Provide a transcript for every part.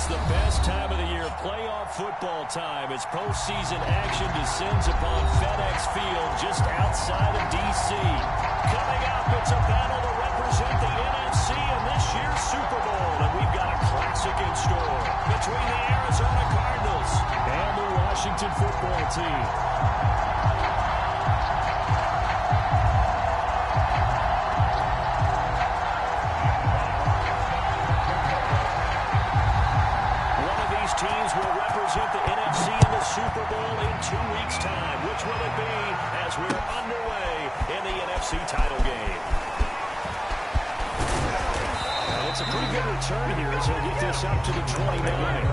It's the best time of the year, playoff football time, as postseason action descends upon FedEx Field just outside of D.C. Coming up, it's a battle to represent the NFC in this year's Super Bowl, and we've got a classic in store between the Arizona Cardinals and the Washington football team. Teams will represent the NFC in the Super Bowl in 2 weeks' time. Which will it be as we're underway in the NFC title game? And it's a pretty good return here as he'll get this up to the 29.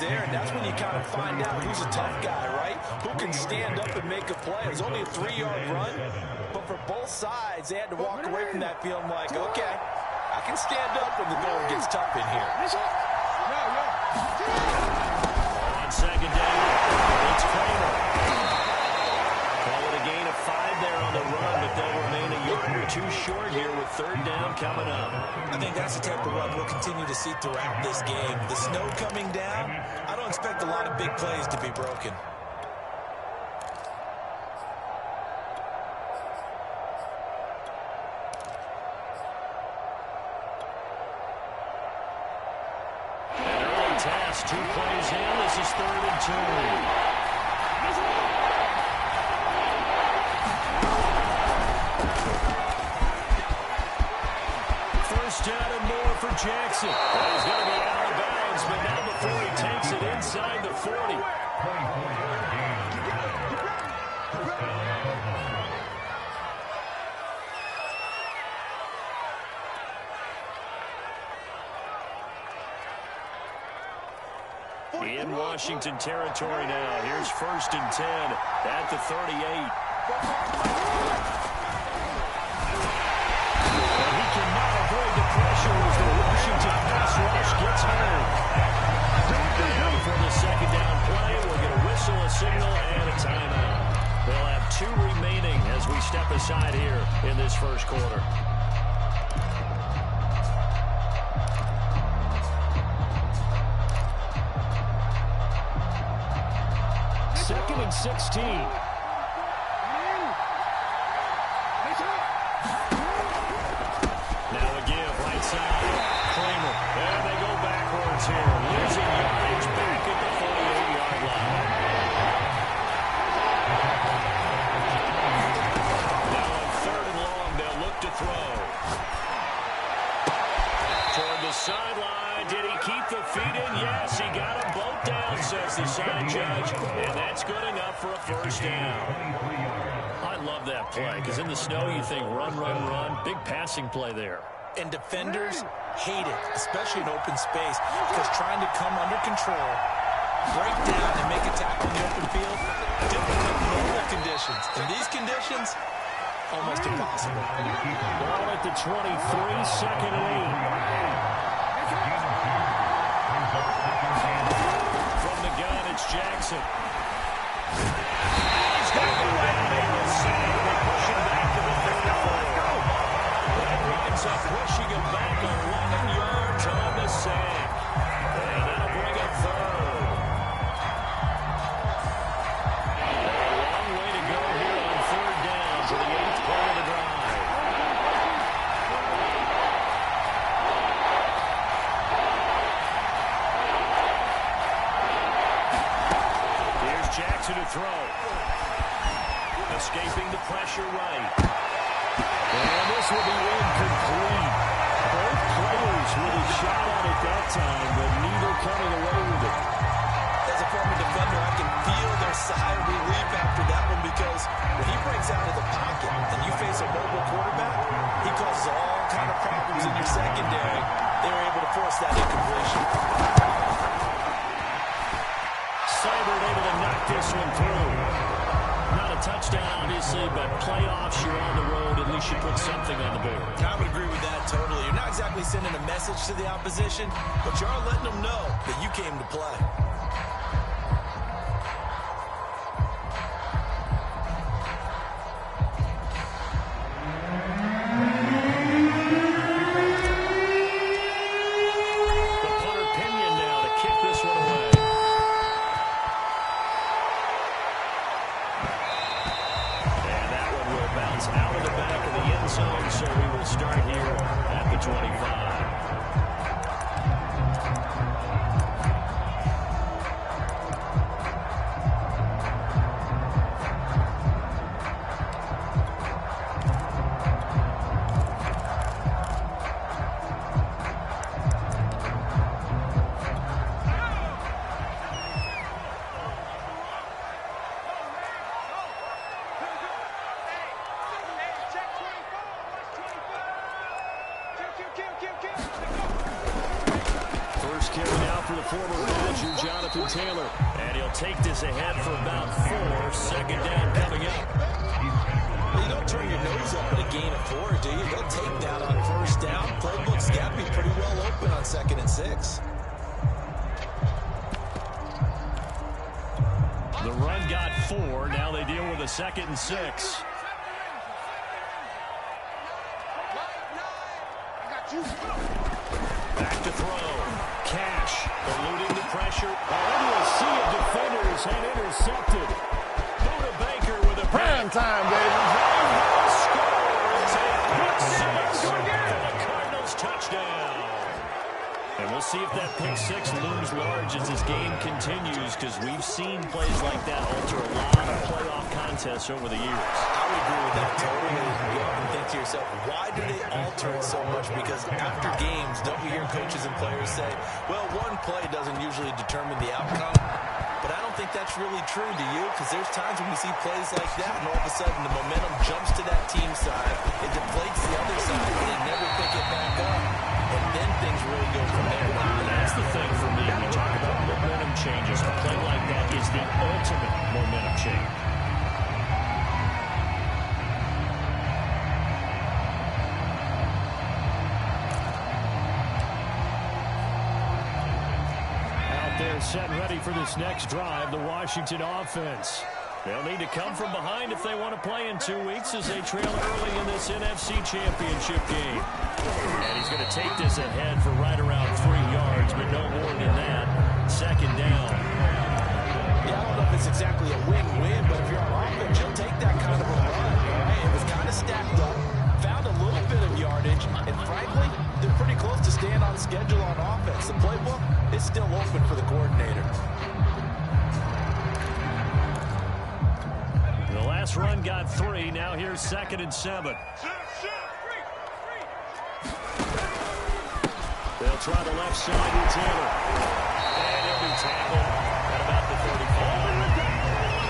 There, and that's when you kind of find out who's a tough guy, right? Who can stand up and make a play. It was only a 3-yard run, but for both sides, they had to walk away from that feeling like, okay, I can stand up when the going gets tough in here. On second down, it's Kramer. Call it a gain of 5 there on the run, but they'll remain a yard or two short here with third down coming up. I think that's the type of run we'll continue to see throughout this game. The snow coming down, I don't expect a lot of big plays to be broken. An early test, 2 plays in. This is 3rd and 2. Down and more for Jackson. Well, he's going to be out of bounds, but not before he takes it inside the 40. In Washington territory now. Here's 1st and 10 at the 38. Pressure as the Washington pass rush gets home. And for the second down play, we'll get a whistle, a signal, and a timeout. They'll have 2 remaining as we step aside here in this first quarter. Second and 16. Kramer, and they go backwards here, losing yardage back at the 48-yard line. Now on 3rd and long, they'll look to throw. Toward the sideline, did he keep the feet in? Yes, he got them both down, says the side judge, and that's good enough for a first down. I love that play, because in the snow you think run, run, run. Big passing play there. And defenders hate it, especially in open space, because trying to come under control, break down, and make a tackle in the open field, different in normal conditions. In these conditions, almost impossible. Ball at the 23, 2nd and 8. From the gun, it's Jackson. He's got the right man save. They push him back to the 34. Winds up pushing him back 11 yards on the sack. And that'll bring up 3rd. A long way to go here on 3rd down to the 8th play of the drive. Here's Jackson to throw. escaping the pressure right. And this will be incomplete. Both players with a shot on it that time, but neither coming away with it. As a former defender, I can feel their sigh of relief after that one, because when he breaks out of the pocket and you face a mobile quarterback, he causes all kind of problems in your secondary. They were able to force that incompletion. Seibert able to knock this one through. Not a touchdown, obviously, but playoffs, you're on the road. At least you put something on the board. I would agree with that totally. You're not exactly sending a message to the opposition, but you are letting them know that you came to play. Out of the back of the end zone, so we will start here at the 25. First carry now for the former manager, Jonathan Taylor. And he'll take this ahead for about 4. Second down coming up. Well, you don't turn your nose up at a gain of 4, do you? They'll take that on first down. Playbook's got to be pretty well open on 2nd and 6. The run got 4. Now they deal with a 2nd and 6. Back to throw. Cash eluding the pressure. Into a sea of defenders and intercepted. Buda Baker with a prime time, baby. Scores a pick 6 for the Cardinals touchdown. And we'll see if that pick 6 looms large as this game continues, because we've seen plays like that alter a lot of playoff contests over the years. I would agree with that totally. You often think to yourself, why do they alter it so much? Because after games, don't you hear coaches and players say, well, one play doesn't usually determine the outcome? But I don't think that's really true, do you? Because there's times when we see plays like that, and all of a sudden the momentum jumps to that team side. It deflates the other side, and they never pick it back up. And then things really go from there. And that's the thing for me. We talk about momentum changes. A play like that is the ultimate momentum change. Out there set and ready for this next drive, the Washington offense. They'll need to come from behind if they want to play in 2 weeks, as they trail early in this NFC Championship game. And he's going to take this ahead for right around 3 yards, but no more than that. Second down. Yeah, I don't know if it's exactly a win-win, but if you're on offense, you'll take that kind of a run. Right? It was kind of stacked up, found a little bit of yardage, and frankly, they're pretty close to staying on schedule on offense. The playbook is still open for the coordinator. The last run got 3. Now here's 2nd and 7. They'll try the left side with Taylor. And he'll be tackled at about the 35.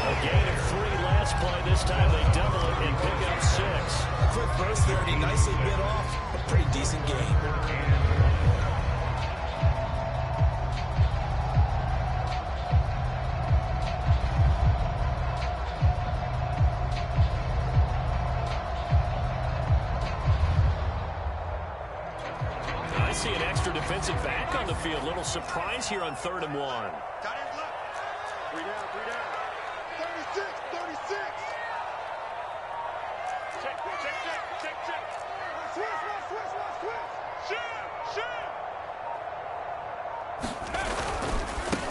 A gain of 3 last play. This time they double it and pick up 6. A quick burst there, and he nicely bit off a pretty decent game. See an extra defensive back on the field. Little surprise here on 3rd and 1. 3 down, 3 down. 36, 36. Check. Switch. Shoot.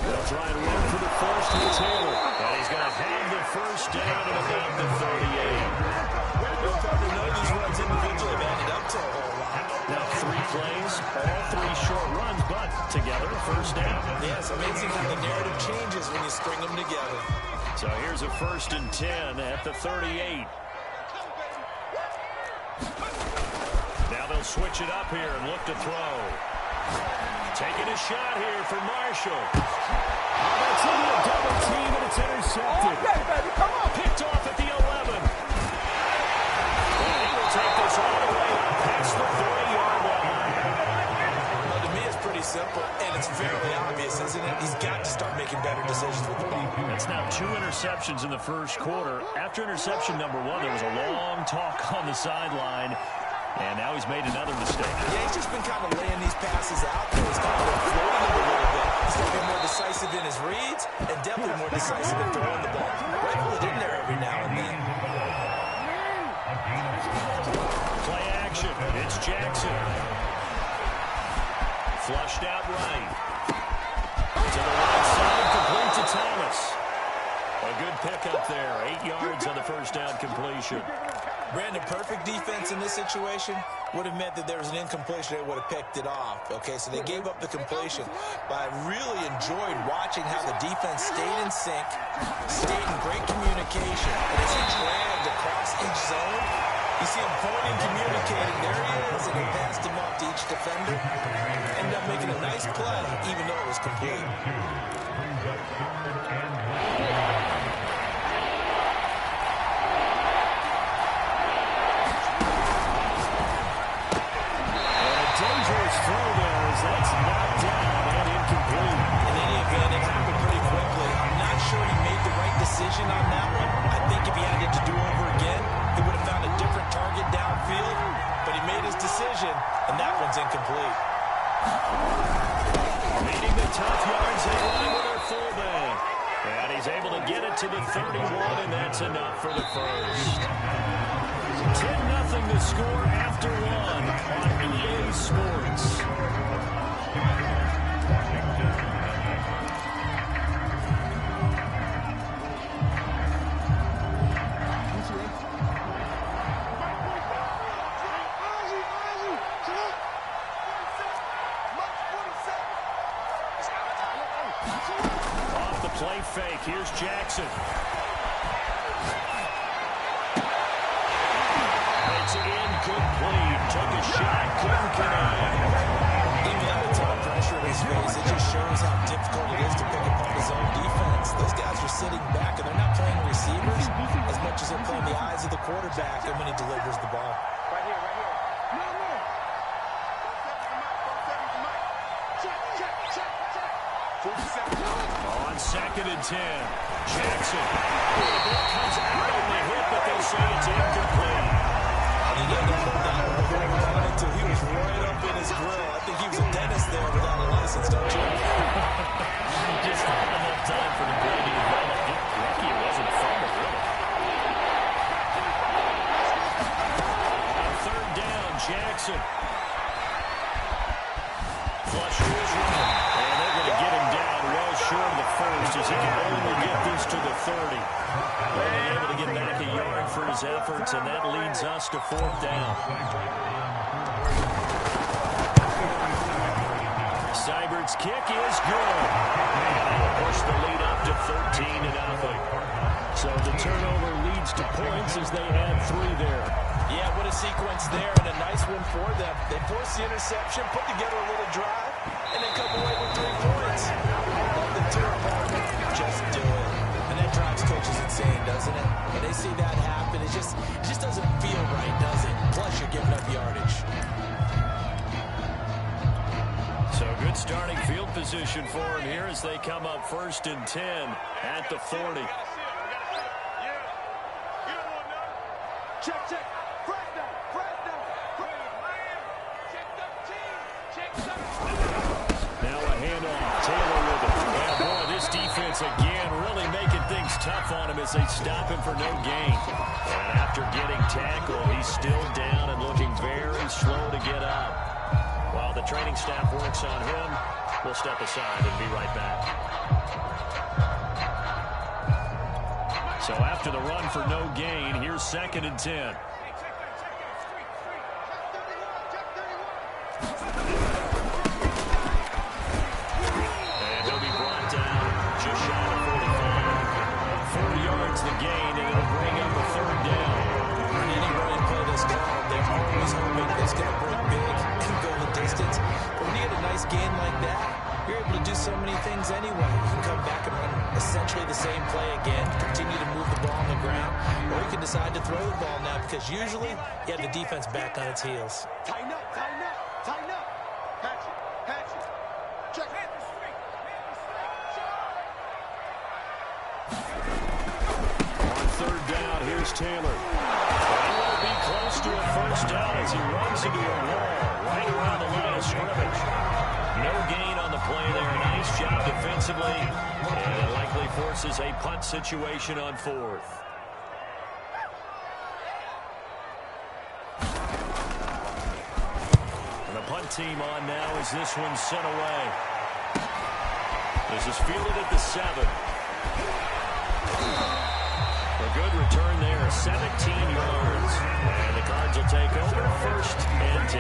They'll try and run for the first with Taylor. And he's going to have the first down at about the 38. They're starting to know these runs individually have added up to a whole lot. Now 3 plays, all 3 short runs, but together, first down. Yeah, it's amazing how the narrative changes when you string them together. So here's a 1st and 10 at the 38. Now they'll switch it up here and look to throw. Taking a shot here for Marshall. That's into a double team, and it's intercepted. Okay, baby, come on. Picked off at the 11. He will take this all the way up past the 40-yard line. Well, to me, it's pretty simple, and it's fairly obvious, isn't it? He's got to start making better decisions with the ball. That's now 2 interceptions in the first quarter. After interception number 1, there was a long talk on the sideline. And now he's made another mistake. Yeah, he's just been kind of laying these passes out there. He's kind of floating them a little bit. He's going to be more decisive in his reads and definitely more decisive in throwing the ball. Rifle it in there every now and then. Play action. It's Jackson. Flushed out right. To the right side, complete to Thomas. A good pickup there. 8 yards on the first down completion. Brandon, perfect defense in this situation would have meant that there was an incompletion. They would have picked it off. Okay, so they gave up the completion. But I really enjoyed watching how the defense stayed in sync, stayed in great communication. And as he dragged across each zone, you see him pointing, communicating. There he is, and he passed him off to each defender. Ended up making a nice play, even though it was complete. That's knocked down and incomplete. In any event, it happened pretty quickly. I'm not sure he made the right decision on that one. I think if he had it to do over again, he would have found a different target downfield. But he made his decision, and that one's incomplete. Leading the tough yards they line with our fullback. And he's able to get it to the 31, and that's enough for the first. 10-0 the score after 1 on EA Sports. Off the play fake, here's Jackson. It's incomplete. Took a shot, couldn't connect. Even under top pressure in his face, it just shows how difficult it is to pick apart his own defense. Those guys are sitting back, and they're not playing receivers as much as they're playing the eyes of the quarterback and when he delivers the ball. Right here, right here. No, no. Check. 47. On 2nd and 10, Jackson. The ball comes out on the hit, but they say it's incomplete. He didn't know that one before he got into it. He was right up in his grill. I think he was a dentist there without a license, don't you? Just not enough time for the play to develop. Lucky it wasn't a fumble, really. On 3rd down, Jackson. Flush to his right. And they're going to get him down well short of the first as he can only get this to the 30. Being able to get back a yard for his efforts, and that leads us to 4th down. Seibert's kick is good. And that'll push the lead up to 13-0. So the turnover leads to points as they add 3 there. Yeah, what a sequence there, and a nice one for them. They force the interception, put together a little drive, and then come away with 3 points. Nothing too important. Just do it. And that drives coaches insane, doesn't it? When they see that happen, it just doesn't feel right, does it? Plus, you're giving up yardage. So good starting field position for him here as they come up 1st and 10 at the 40. Check. Frag down. Now a handoff. Taylor with it. And boy, this defense again really making things tough on him as they stop him for no gain. And after getting tackled, he's still down and looking very slow to get up. While the training staff works on him, we'll step aside and be right back. So after the run for no gain, here's 2nd and 10. And he'll be brought down just shy of 45. things anyway. You can come back and run essentially the same play again, continue to move the ball on the ground, or you can decide to throw the ball now because usually you have the defense back on its heels. Tighten up, tighten up, tighten up. Patch it, patch it. Check it. On third down, here's Taylor. He will be close to a first down as he runs into a wall right around the line of scrimmage. No gain on the play there. Nice job defensively. And it likely forces a punt situation on fourth. And the punt team on now as this one's sent away. This is fielded at the 7. A good return there, 17 yards. And the Cards will take over first and 10.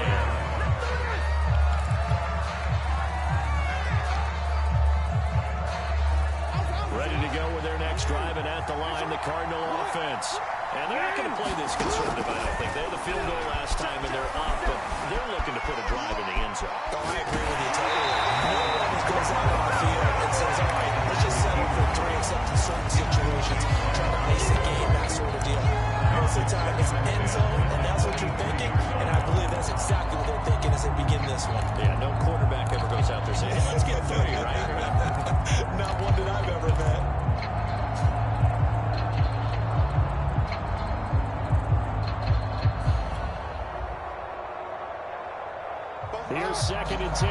Ready to go with their next drive, and at the line, the Cardinal offense. And they're not going to play this concerned about it, I think. They had the field goal last time, and they're up, but they're looking to put a drive in the end zone. Oh, I agree with you totally. No one goes out on the field and says, all right, let's just settle for 3, except in certain situations, trying to ice a game, that sort of deal. Most of the time, it's end zone, and that's what you're thinking, and I believe that's exactly what they're thinking as they begin this one. Yeah, no quarterback ever goes out there saying, hey, let's get 3, right? Not one that I've ever met. Here's second and 10.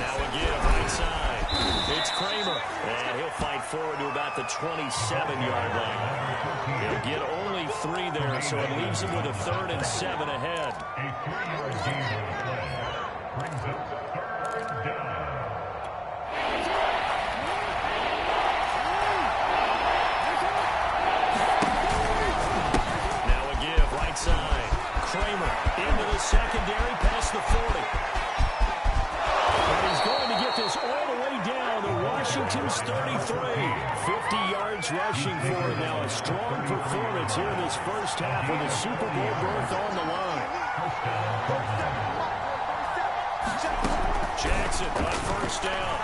Now again, right side. It's Kramer. And he'll fight forward to about the 27-yard line. He'll get only 3 there, so it leaves him with a 3rd and 7 ahead. Side. Kramer into the secondary past the 40. And he's going to get this all the way down to Washington's 33. 50 yards rushing for him now. A strong performance here in this first half with a Super Bowl berth on the line. Jackson on first down.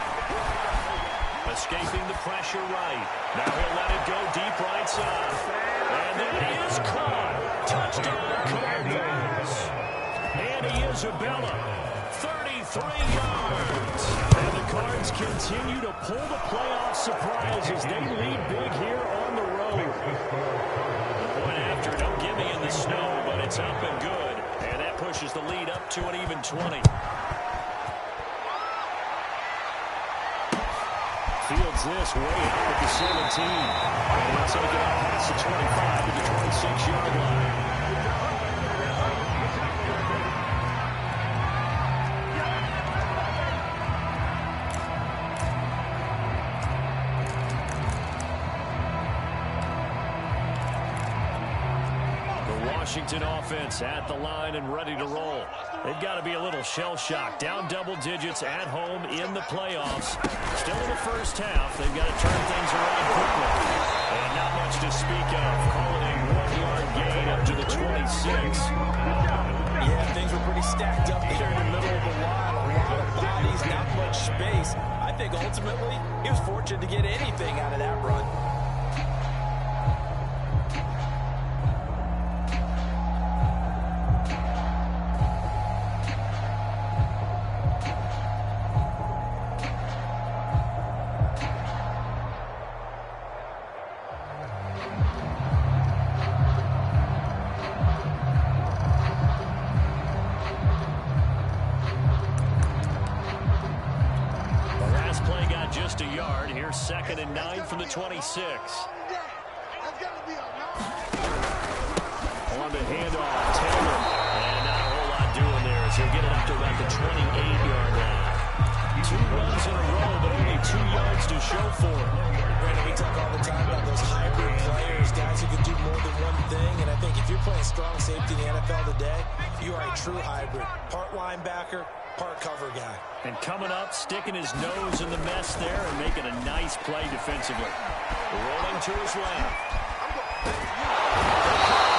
Escaping the pressure right. Now he'll let it go deep right side. And then he is caught. Touchdown, Cardinals. And Isabella, 33 yards. And the Cards continue to pull the playoff surprise as they lead big here on the road. Point after, don't give me in the snow, but it's up and good. And that pushes the lead up to an even 20. Fields this way out at the 17. And he'll take it out past the 25 to the 26-yard line. Washington offense at the line and ready to roll. They've got to be a little shell-shocked. Down double digits at home in the playoffs. Still in the first half. They've got to turn things around quickly. And not much to speak of. Call it a 1-yard gain up to the 26. Yeah, things were pretty stacked up there in the middle of the line. A lot of bodies, not much space. I think ultimately he was fortunate to get anything out of that run. Just a yard. Here's 2nd and 9 from the 26. On the handoff, Taylor. And not a whole lot doing there as he'll get it up to about the 28-yard line. 2 runs in a row, but only 2 yards to show for it. Brandon, we talk all the time about those hybrid players, guys who can do more than one thing. And I think if you're playing strong safety in the NFL today, you are a true hybrid. Part linebacker, part cover guy. And coming up, sticking his nose in the mess there and making a nice play defensively. Rolling to his left.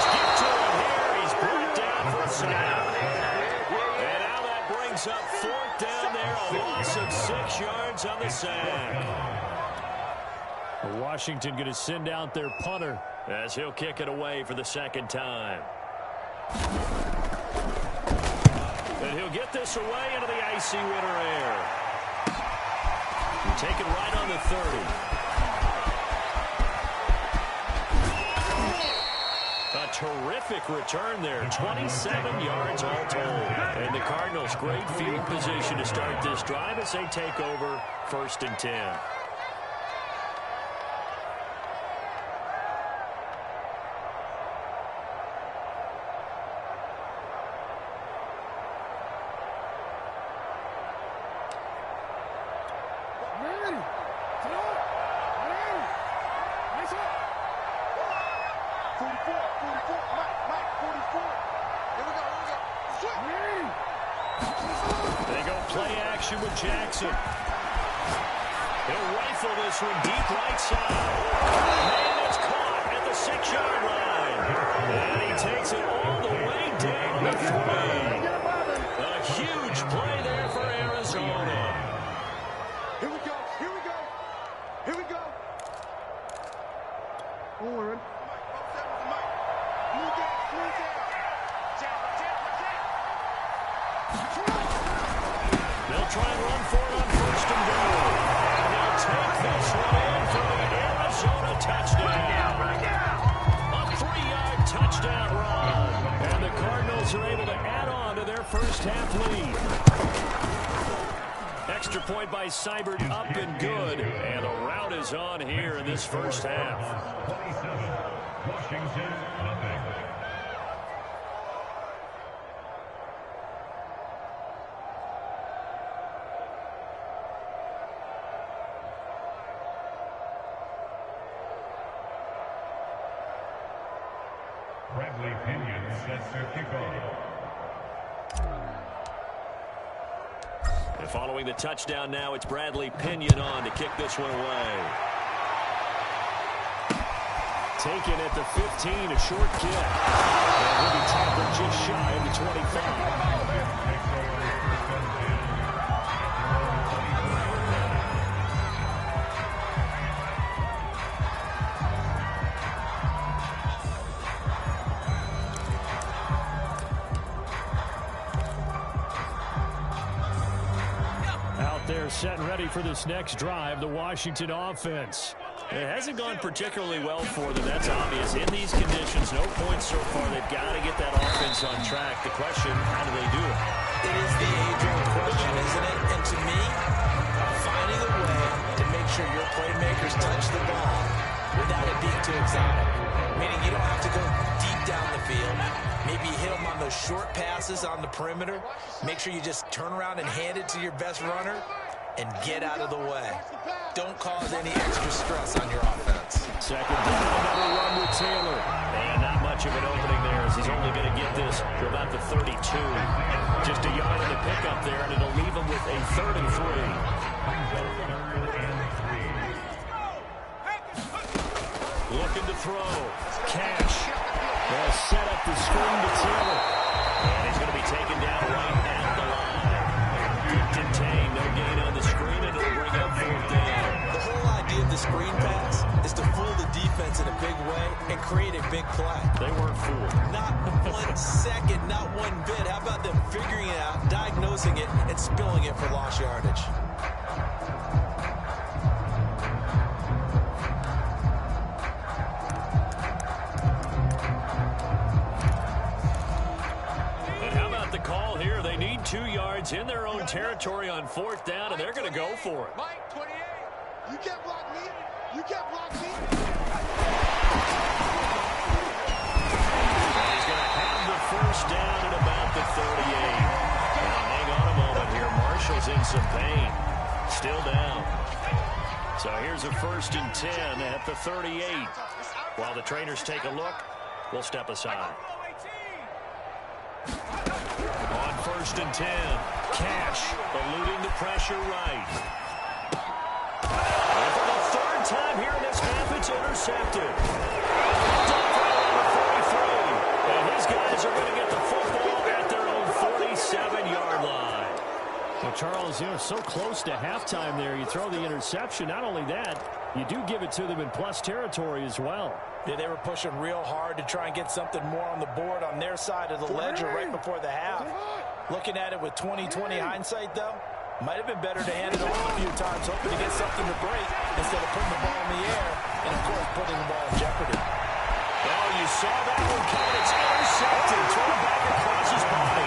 Get to him here. He's brought down for a sack. And sack. Washington going to send out their punter as he'll kick it away for the second time. And he'll get this away into the icy winter air. And take it right on the 30. A terrific return there. 27 yards all told. And the Cardinals, great field position to start this drive as they take over 1st and 10. They go play action with Jackson. He'll rifle this one deep right side. And it's caught at the 6-yard line. And he takes it all the way down the 3. A huge play there for Arizona. Here we go. Here we go. Here we go. Warren. They'll try and run for it on 1st and goal. And they'll take this one in for the Arizona touchdown. A 3-yard touchdown run. And the Cardinals are able to add on to their first half lead. Extra point by Seibert, up and good. And a rout is on here in this first half. Washington, nothing. Bradley Pinion sets their kickoff. And following the touchdown now, it's Bradley Pinion on to kick this one away. Taken at the 15, a short kick. And he'll be tackled just shy of the 25. Set and ready for this next drive, the Washington offense. It hasn't gone particularly well for them. That's obvious. In these conditions, no points so far. They've got to get that offense on track. The question, how do they do it? It is the age-old question, isn't it? And to me, finding a way to make sure your playmakers touch the ball without it being too exotic. Meaning you don't have to go deep down the field. Maybe hit them on those short passes on the perimeter. Make sure you just turn around and hand it to your best runner and get out of the way. Don't cause any extra stress on your offense. Second down, another run with Taylor. And not much of an opening there as he's only going to get this to about the 32. Just a yard in the pickup there, and it'll leave him with a 3rd and 3. Looking to throw. Cash. They'll set up the screen to Taylor. And he's going to be taken down right at the line. Contained, no gain on the screen, and it'll bring up 4th down. The whole idea of the screen pass is to fool the defense in a big way and create a big play. They weren't fooled. Not 1 second, not one bit. How about them figuring it out, diagnosing it, and spilling it for lost yardage? And how about the call here? They need 2 yards in their own territory on 4th down, and they're going to go for it. Mike, 28. You can't block me. You can't block me. And he's going to have the 1st down at about the 38. Now hang on a moment here. Marshall's in some pain. Still down. So here's a 1st and 10 at the 38. While the trainers take a look, we'll step aside. On 1st and 10, Cash eluding the pressure right. And for the 3rd time here in this half, it's intercepted. Dumped right on the 43. And his guys are going to get the football at their own 47-yard line. Well, Charles, so close to halftime there. You throw the interception. Not only that, you do give it to them in plus territory as well. Yeah, they were pushing real hard to try and get something more on the board on their side of the ledger right before the half. Looking at it with 20/20 hindsight, though, might have been better to hand it off a few times, hoping to get something to break instead of putting the ball in the air and, of course, putting the ball in jeopardy. Oh, you saw that one coming. It's intercepted. Thrown back across his body.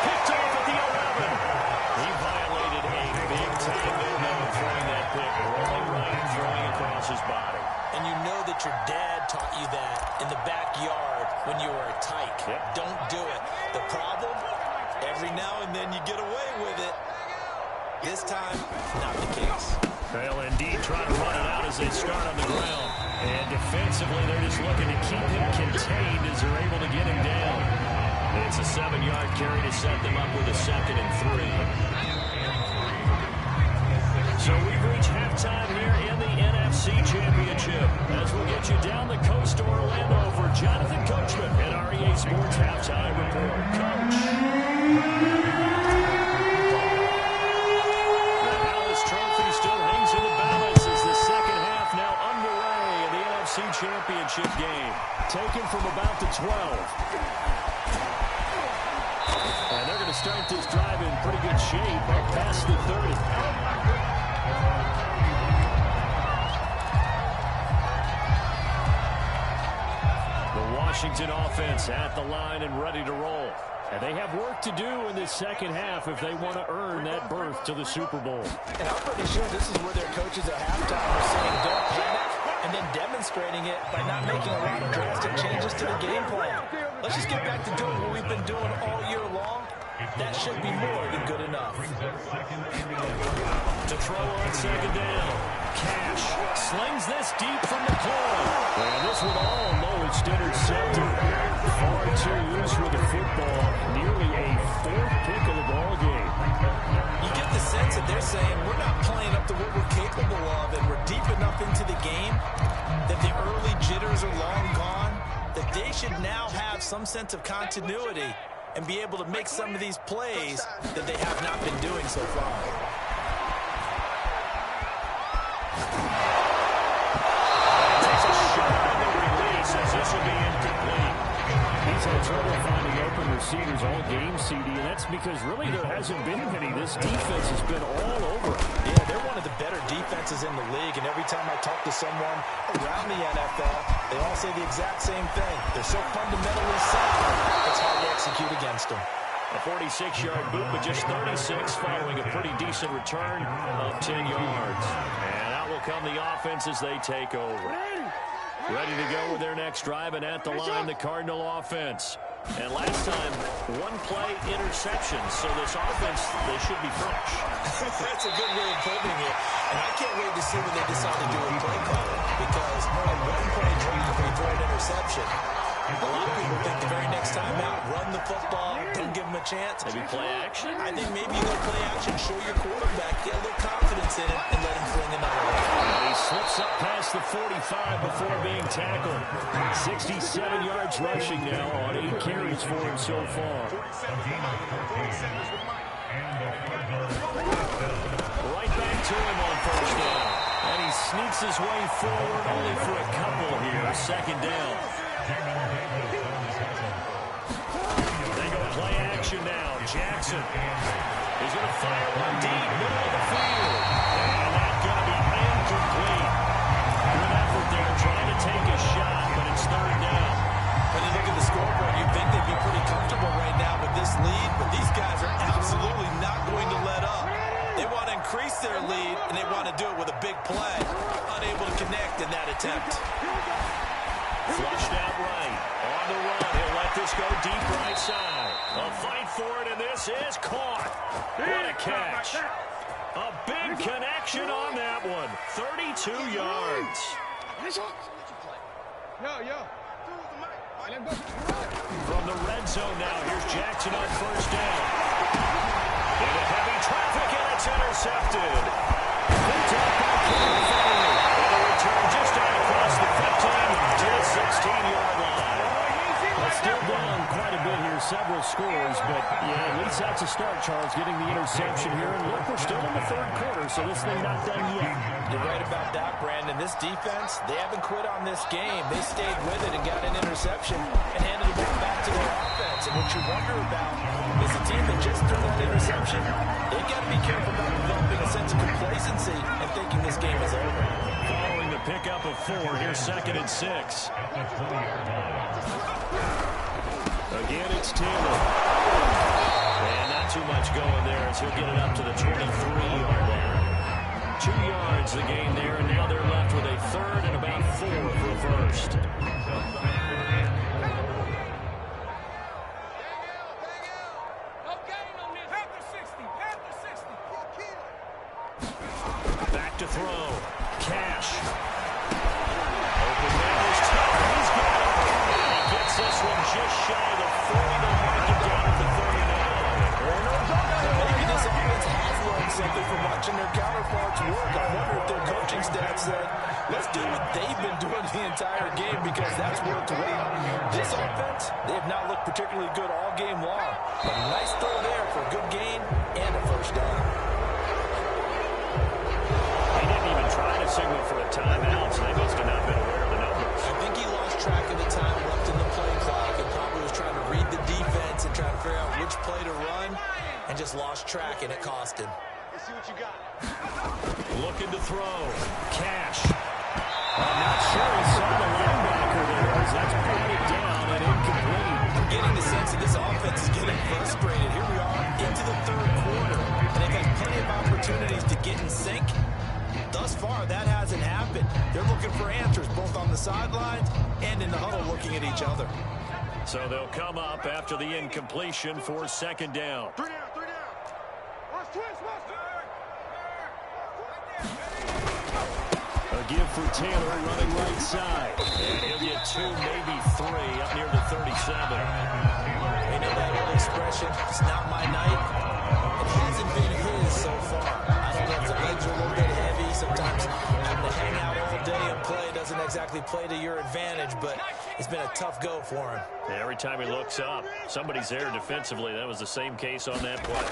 Picked off at the 11. He violated a big-time no-no throwing that pick. Rolling right and throwing across his body. And you know that your dad taught you that in the backyard when you were a tyke. Yep. Don't do it. The problem, every now and then you get away with it. This time, not the case. They'll indeed try to run it out as they start on the ground. And defensively, they're just looking to keep him contained as they're able to get him down. It's a 7-yard carry to set them up with a 2nd and 3. So we've reached halftime here in the NFC Championship. As we'll get you down the coast to Orlando for Jonathan Coachman at REA Sports Halftime Report. Coach. Trophy still hangs in the balance as the second half now underway in the NFC Championship game. Taken from about the 12. And they're going to start this drive in pretty good shape up past the 30. The Washington offense at the line and ready to roll. And they have work to do in this second half if they want to earn that berth to the Super Bowl. And I'm pretty sure this is where their coaches at halftime are saying don't panic, and then demonstrating it by not making a lot of drastic changes to the game plan. Let's just get back to doing what we've been doing all year long. That should be more than good enough. To throw on 2nd down. Cash slings this deep from the club. And this one almost intercepted. Far too loose with the football. Nearly a 4th pick of the ball game. You get the sense that they're saying we're not playing up to what we're capable of, and we're deep enough into the game that the early jitters are long gone, that they should now have some sense of continuity and be able to make some of these plays that they have not been doing so far. Takes a shot on the release as this will be incomplete. He's had trouble finding open receivers all game, CD, and that's because really there hasn't been any. This defense has been all over. Yeah, they're one of the better defenses in the league, and every time I talk to someone around the NFL, they all say the exact same thing. They're so fundamentally sound, it's hard to execute against them. A 46-yard boot, but just 36 following a pretty decent return of 10 yards. And out will come the offense as they take over. Ready to go with their next drive, and at the line, the Cardinal offense. And last time, 1-play interception, so this offense, they should be fresh. That's a good way of putting it. And I can't wait to see when they decide to do a play call, because a 1-play drive and throw an interception. A lot of people think the very next time out, run the football, don't give them a chance. Maybe play action? I think maybe you go play action, show your quarterback, get a little confidence in it, and let him fling another one. He slips up past the 45 before being tackled. 67 yards rushing now on 8 carries for him so far. Right back to him on 1st down. And he sneaks his way forward only for a couple here. 2nd down. They go play action now. Jackson is going to fire one deep, middle of the field. And that's going to be incomplete. Good effort there, trying to take a shot, but it's 3rd down. When you look at the scoreboard, you'd think they'd be pretty comfortable right now with this lead, but these guys are absolutely not going to let up. They want to increase their lead, and they want to do it with a big play. Unable to connect in that attempt. Flushed out right. On the run. He'll let this go deep right side. A fight for it, and this is caught. What a catch. A big connection on that one. 32 yards. From the red zone now, here's Jackson on 1st down. Into heavy traffic, and it's intercepted. Picked up by Kelly. And a return just out across the 15 to the 16-yard line. Let's still down quite a bit here, several scores, but yeah, at least that's a start, Charles, getting the interception here. And look, we're still in the third quarter, so this thing not done yet. You're right about that, Brandon. This defense, they haven't quit on this game. They stayed with it and got an interception and handed the ball back to their offense. And what you wonder about is a team that just threw that interception, they've got to be careful about developing a sense of complacency and thinking this game is over. Following the pickup of 4, here's 2nd and 6. Again, it's Taylor. And not too much going there as he'll get it up to the 23-yard line. 2 yards the gain there, and now they're left with a 3rd and about 4 for a first. Back to throw. Cash. Open man is tough. He's got it. He gets this one just shy of the 40. They'll mark it down at the 39. Maybe this offense has learned something from watching their counterparts work. I wonder if their coaching staff said, let's do what they've been doing the entire game because that's worked well. This offense, they have not looked particularly good all game long. But a nice throw there for a good gain and a first down. He didn't even try to signal for a timeout, so they must have not been aware of the numbers. I think he lost track of the time left in the play clock and probably was trying to read the defense and trying to figure out which play to run and just lost track, and it cost him. Let's see what you got. Looking to throw. Cash. I'm not sure he saw the linebacker there as that's batted down and incomplete. I'm getting the sense that this offense is getting frustrated. Here we are into the third quarter, and they've had plenty of opportunities to get in sync. Thus far, that hasn't happened. They're looking for answers both on the sidelines and in the huddle looking at each other. So they'll come up after the incompletion for 2nd down. 3 down, 3 down. Watch twist, watch A give for Taylor running right side. And he'll get 2, maybe 3 up near the 37. You know that old expression, it's not my night. It hasn't been his so far. I don't know if the legs are a little bit heavy. Sometimes having to hang out all day and play doesn't exactly play to your advantage, but it's been a tough go for him. Yeah, every time he looks up, somebody's there defensively. That was the same case on that play.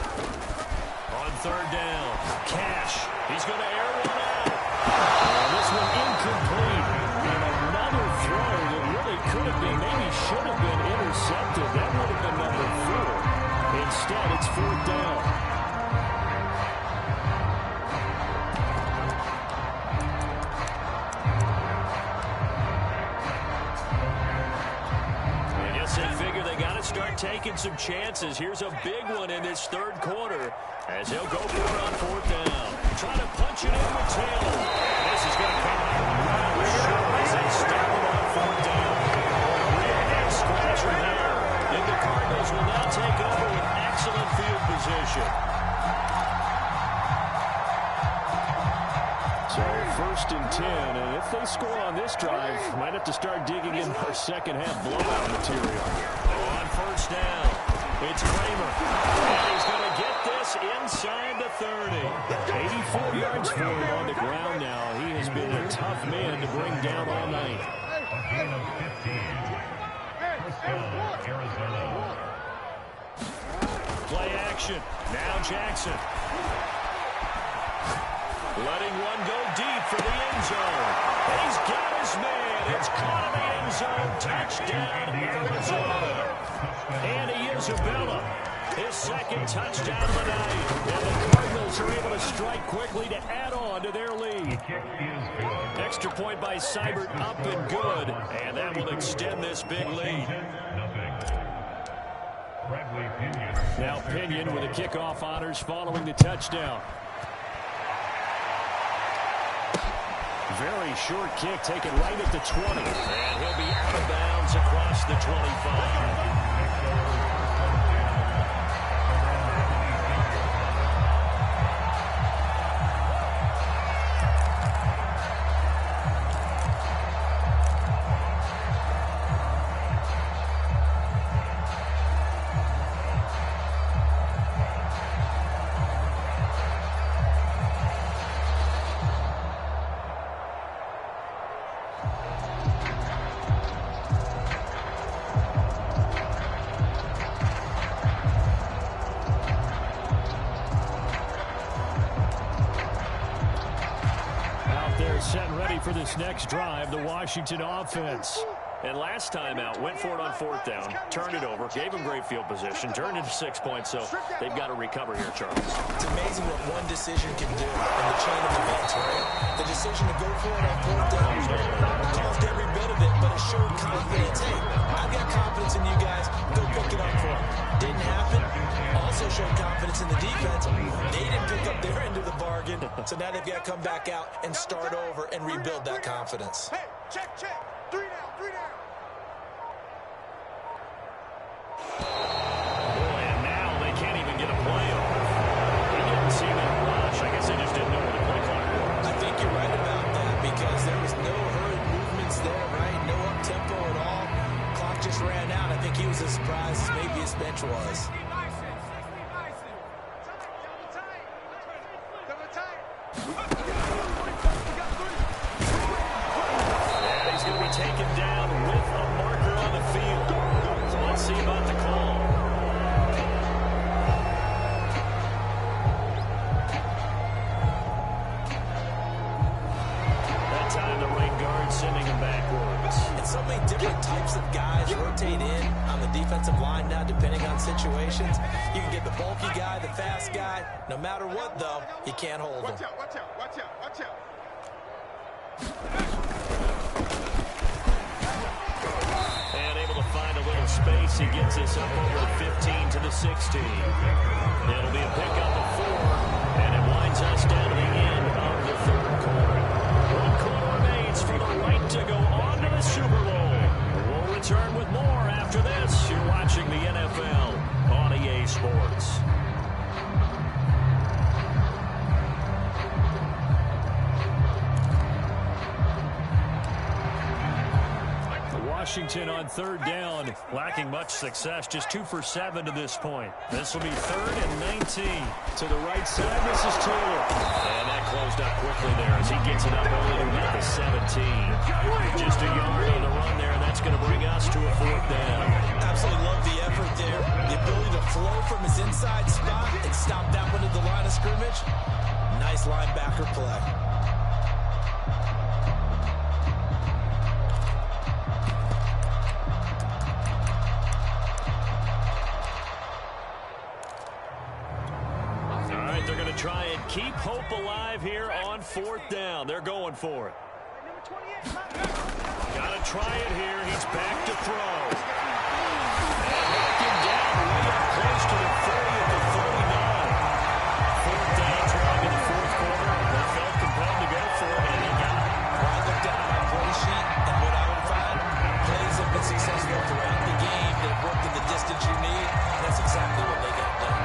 On 3rd down, Cash. He's going to air one out. And this one incomplete. And another throw that really could have been, maybe should have been intercepted. That would have been number 4. Instead, it's 4th down. Start taking some chances. Here's a big one in this third quarter as he'll go for it on 4th down. Trying to punch it in with Taylor. This is going to come out rather short as they stop him on 4th down. Real head scratcher there. And the Cardinals will now take over with excellent field position. So 1st and 10, and if they score on this drive, might have to start digging in our second half blowout material. On 1st down, it's Kramer. And he's going to get this inside the 30. 84 yards for him on the ground now. He has been a tough man to bring down all night. A gain of 15. First down, Arizona. Play action. Now Jackson. Letting one go deep for the end zone. He's got his man. It's caught in the end zone. Touchdown, Arizona. Andy Isabella, his 2nd touchdown of the night. And the Cardinals are able to strike quickly to add on to their lead. Extra point by Seibert up and good. And that will extend this big lead. Now Pinion with the kickoff honors following the touchdown. Very short kick taken right at the 20. And he'll be out of bounds across the 25. for this next drive, the Washington offense. And last time out, went for it on fourth down, turned it over, gave them great field position, turned into 6 points, so they've got to recover here, Charles. It's amazing what one decision can do in the chain of events, right? The decision to go for it on fourth down caused every bit of it, but it showed confidence. Hey, I've got confidence in you guys. Go pick it up for them. Didn't happen. Also showed confidence in the defense. They didn't pick up their end of the bargain, so now they've got to come back out and start over and rebuild that confidence. Hey, check. 3 down. Boy, and now they can't even get a play off. He didn't see that rush. I guess they just didn't know where the play clock was. I think you're right about that because there was no hurried movements there, right? No up-tempo at all. Clock just ran out. I think he was as surprised as maybe his bench was. And he's going to be taken down with a marker on the field. So let's see about the call. That time the right guard sending him backwards. And so many different types of guys rotate in on the defensive line now, depending on situations. You can get the bulky guy, the fast guy. No matter what, though, you can't hold him. Watch out. And able to find a little space. He gets us up over the 15 to the 16. It'll be a pickup of 4, and it winds us down to the end of the third quarter. 1 quarter remains for the right to go on to the Super Bowl. We'll return with more after this. You're watching the NFL on EA Sports. Washington on third down, lacking much success, just 2 for 7 to this point. This will be 3rd and 19. To the right side, this is Taylor. And that closed up quickly there as he gets it up early to the 17. Just a yard on the run there, and that's going to bring us to a 4th down. Absolutely love the effort there. The ability to flow from his inside spot and stop that one at the line of scrimmage. Nice linebacker play. They're going to try and keep hope alive here on 4th down. They're going for it. Got to try it here. He's back to throw. And knocking down way up close to the 30 at the 39. 4th down trying in the 4th quarter. They felt compelled to go for it, and they got it. When I looked down at my play sheet and what I would find, plays have been successful throughout the game that have worked in the distance you need. That's exactly what they got done.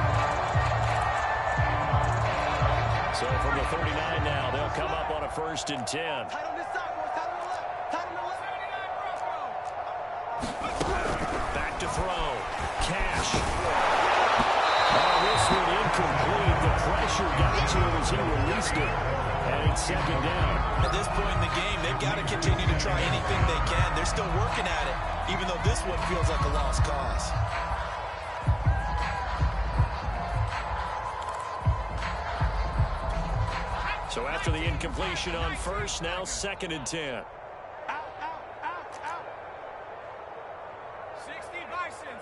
So from the 39 now, they'll come up on a 1st and 10. Tight on this side, boys. Tight on the left. Back to throw. Cash. Oh, this one incomplete. The pressure got to him as he released it. And it's 2nd down. At this point in the game, they've got to continue to try anything they can. They're still working at it, even though this one feels like a lost cause. So after the incompletion on 1st, now 2nd and 10. Out. 60 Bison.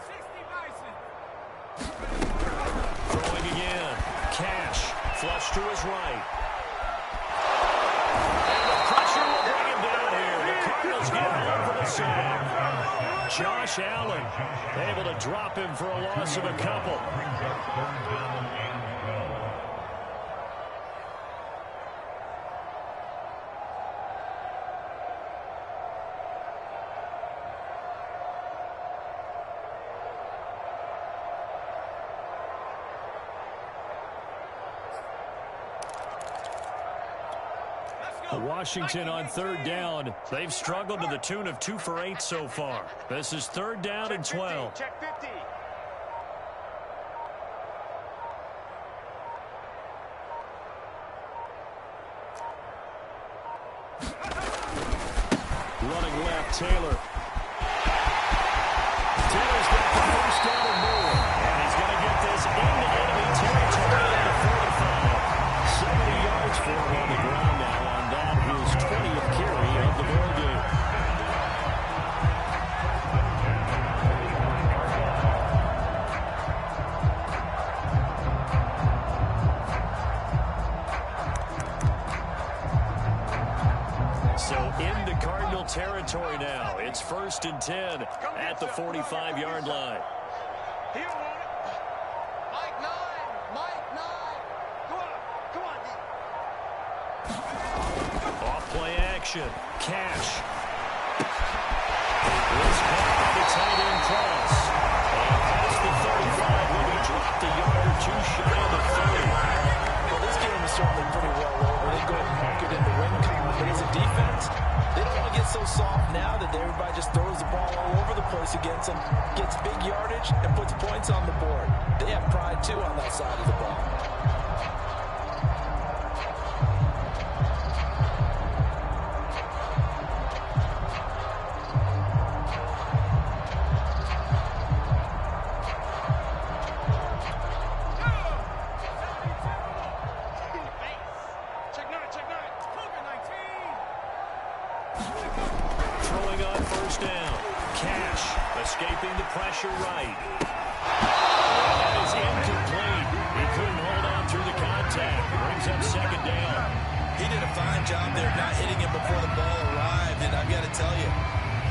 Throwing again. Cash. Flush to his right. And the pressure will bring him down here. The Cardinals get home for the sack. Josh Allen able to drop him for a loss of a couple. Washington on 3rd down. They've struggled to the tune of 2 for 8 so far. This is 3rd down and 12. Check 50. Running left, Taylor. Taylor's got the 1st down and more. And he's going to get this into enemy territory at the 45. 70 yards for him on the ground now on that. His 20th carry 1st and 10 at the 45-yard line. He don't want it. Mike 9. Mike 9. Come on, D. Off play action. Cash. It's caught by the tight end cross. And past the 35 will be dropped a yard or two shy of the 30. Well, this game is certainly pretty well over. They go and mark it in the win column. But as a defense, they don't want to get so soft now that everybody just throws the ball all over the place against them, gets big yardage, and puts points on the board. They have pride, too, on that side of the ball. Escaping the pressure right. That is incomplete. He couldn't hold on through the contact. Brings up 2nd down. He did a fine job there not hitting him before the ball arrived. And I've got to tell you,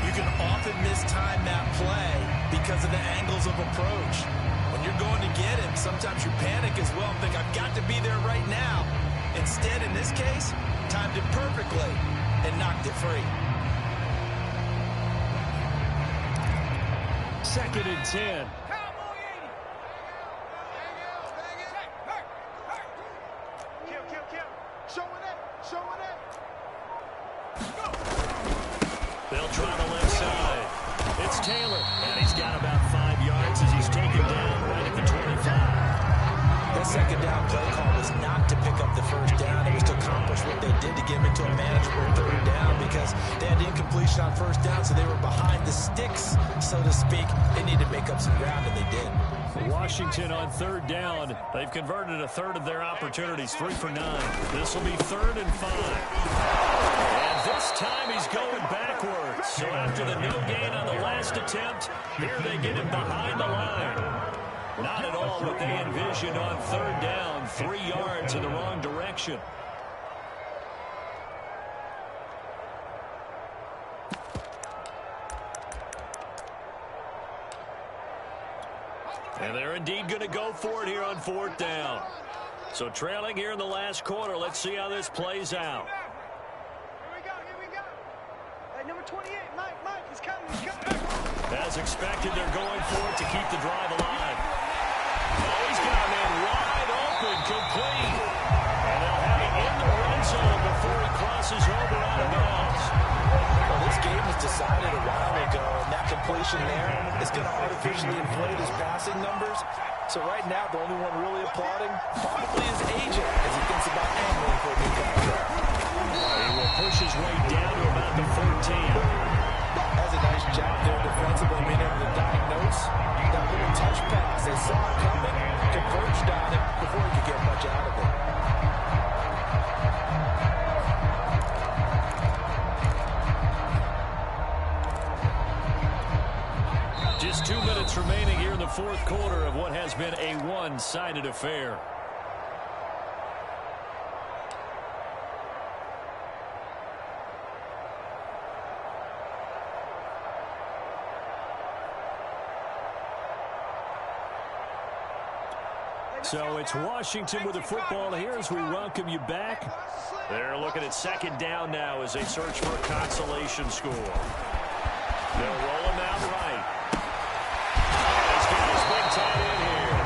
you can often mistime that play because of the angles of approach. When you're going to get him, sometimes you panic as well and think, I've got to be there right now. Instead, in this case, timed it perfectly and knocked it free. 2nd and 10. They'll try the left side. It's Taylor, and he's got about 5 yards as he's taken down right at the 25. That 2nd down play call was not to pick up the 1st down. It was to accomplish what they did to get him into a manageable 3rd down because they had incompletion on 1st down, so they were behind the sticks, so to speak. They needed to make up some ground, and they did. Washington on 3rd down. They've converted a third of their opportunities, 3 for 9. This will be 3rd and 5. And this time he's going backwards. So after the no gain on the last attempt, here they get him behind the line. Not at all what they envisioned on 3rd down. 3 yards in the wrong direction. And they're indeed going to go for it here on 4th down. So trailing here in the last quarter. Let's see how this plays out. Here we go. Hey, number 28, Mike, he's coming. As expected, they're going for it to keep the drive alive. Oh, he's got a man wide open, complete. And they'll have him in the red zone before he crosses over out of bounds. Well, this game was decided a while ago, and that completion there is going to artificially inflate his passing numbers. So right now, the only one really applauding probably his agent as he thinks about angling for a new contract. He will push his way down to about the 14. Has a nice job there defensively, being able to diagnose that little touch pass. They saw it coming, converged on it before he could get much out of it. Just 2 minutes remaining here in the 4th quarter of what has been a one-sided affair. So it's Washington with the football here as we welcome you back. They're looking at 2nd down now as they search for a consolation score. They'll roll him out right. He's got his big tight end here.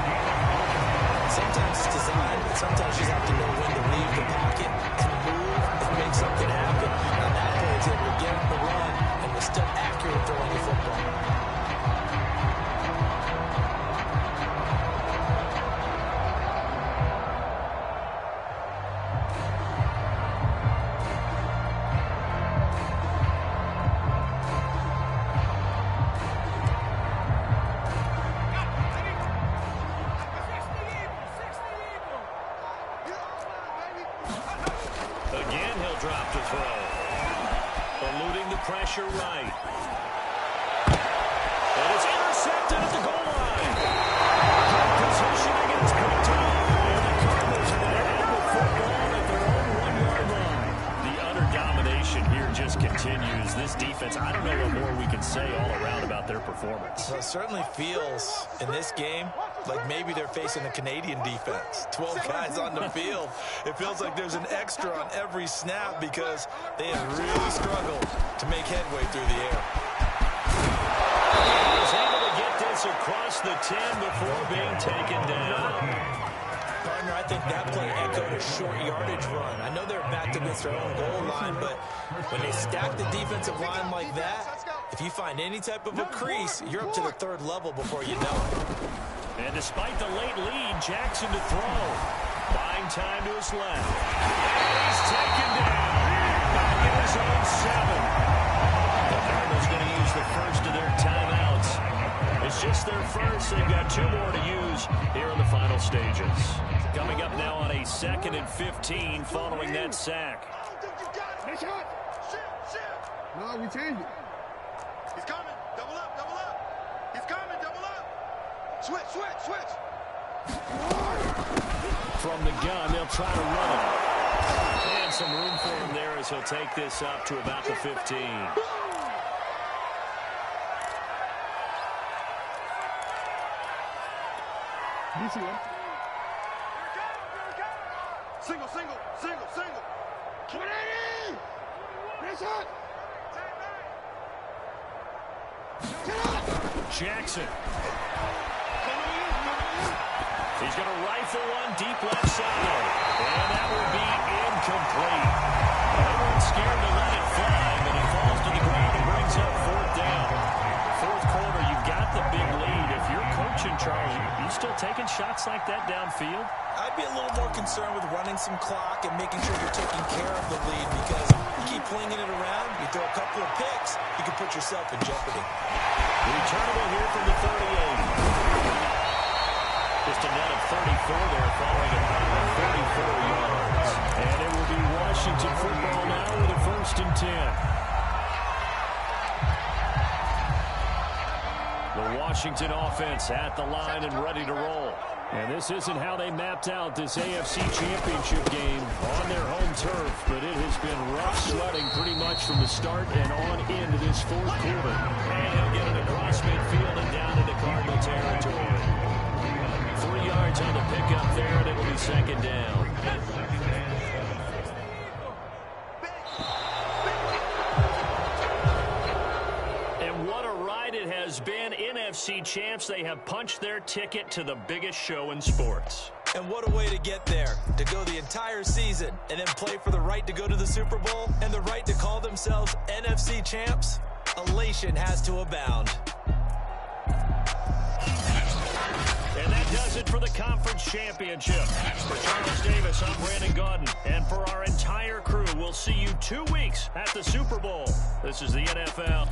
Sometimes it's designed, but sometimes you have to know when to leave the pocket and move and make something happen. And that play is able to get him the run and was still accurate throwing the football. performance. Well, it certainly feels in this game like maybe they're facing a Canadian defense. 12 guys on the field. It feels like there's an extra on every snap because they have really struggled to make headway through the air. He was able to get this across the 10 before being taken down. Partner, I think that play echoed a short yardage run. I know they're backed against their own goal line, but when they stack the defensive line like that, if you find any type of a crease, you're up to the third level before you know it. And despite the late lead, Jackson to throw. Buying time to his left. And he's taken down. Back in his own 7. The Cardinals going to use the first of their timeouts. It's just their first. They've got 2 more to use here in the final stages. Coming up now on a 2nd and 15 following that sack. No, we change it. He's coming. Double up, double up. He's coming, double up. Switch, switch, switch. From the gun, they'll try to run it. And some room for him there as he'll take this up to about the 15. You see what? Single, single, single, single. Come on, nice shot. Jackson. He's going to rifle one deep left side. And that will be incomplete. They weren't scared to let it fly, but it falls to the ground and brings up 4th down. 4th quarter, you've got the big lead. If you're coaching, Charles, you still taking shots like that downfield? I'd be a little more concerned with running some clock and making sure you're taking care of the lead because you keep flinging it around, you throw a couple of picks, you can put yourself in jeopardy. Returnable here from the 38. Just a net of 34 there following a pile of 44 yards. And it will be Washington football now with a 1st and 10. The Washington offense at the line and ready to roll. And this isn't how they mapped out this AFC Championship game on their home turf, but it has been rough sledding pretty much from the start and on into this 4th quarter. And he'll get it across midfield and down into Cardinal territory. 3 yards on the pickup there, and it'll be 2nd down. It has been NFC champs. They have punched their ticket to the biggest show in sports. And what a way to get there, to go the entire season and then play for the right to go to the Super Bowl and the right to call themselves NFC champs. Elation has to abound. And that does it for the conference championship. For Charles Davis, I'm Brandon Gaudin. And for our entire crew, we'll see you 2 weeks at the Super Bowl. This is the NFL.